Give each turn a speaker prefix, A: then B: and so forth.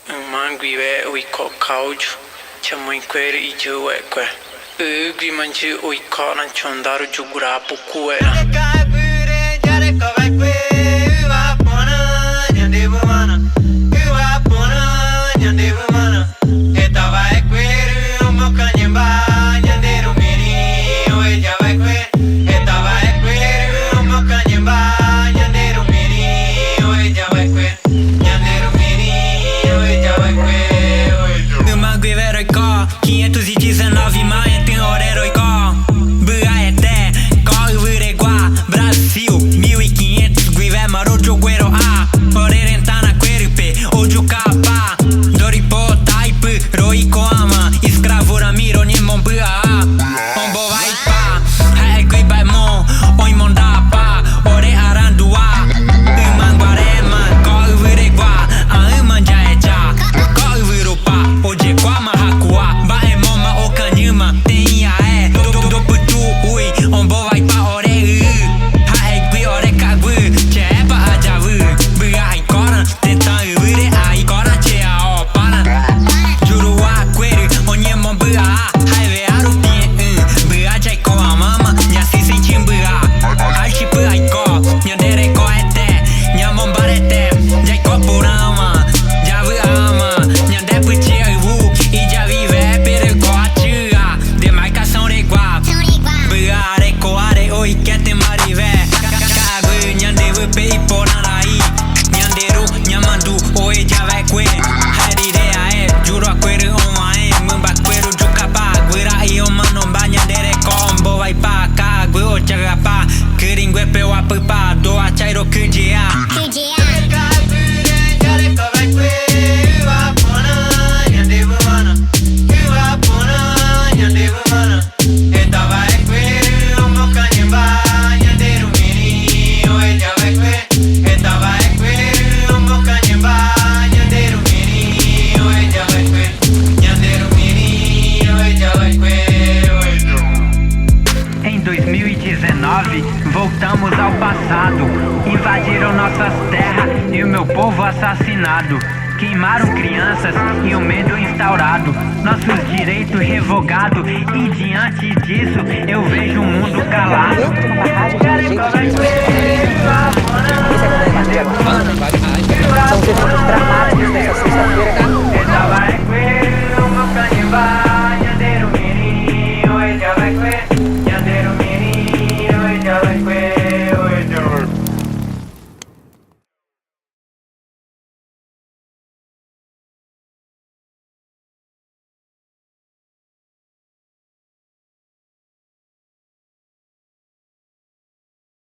A: Manguiwe uiko kauju chamuinquere e jueque Ugrimanji uikona Xondaro Ka'aguy Reguá 519 maia tem Owerá Ka'aguy Reguá Brasil 1500 guivé maroto guerreiro orerentana queripe ojo capa doripo taipe roicoama escravura miro nimbombua ombo vai pa Ka'aguy vai mon oi mondapa ore arandua manguarema Ka'aguy Reguá a manjaeja Ka'aguy rupa oje kwa mahakua bae moma okanyuma tenha do putu ui ombo vai pa ore Ka'aguy ore Ka'aguy chepa ajavu bua ai kora tentan ure ai kora che a opana juru a query onye mon bua hai ve aru pien bua jai ko a mama nya si sentim bua ai chipu ai ko nya dere ko ete nya mon barete jai ko purama ja vu ama nya de puti vu e já vive perigotia demarcação Reguá bua reco are oi kete marive Ka'aguy nya devu pei ponarai nyanderu nyamandu oi já vai que harirea juro a query uma mamba quero jukaba guira e o mano banha dere combo vai pa Ka'aguy o chagapa keringue peu apapa do a chairo kudia Em 2019, voltamos ao passado. Invadiram nossas terras e o meu povo assassinado. Queimaram crianças e o medo instaurado. Nossos direitos revogados. E diante disso, eu vejo o mundo calado.
B: São os efeitos dramáticos dessa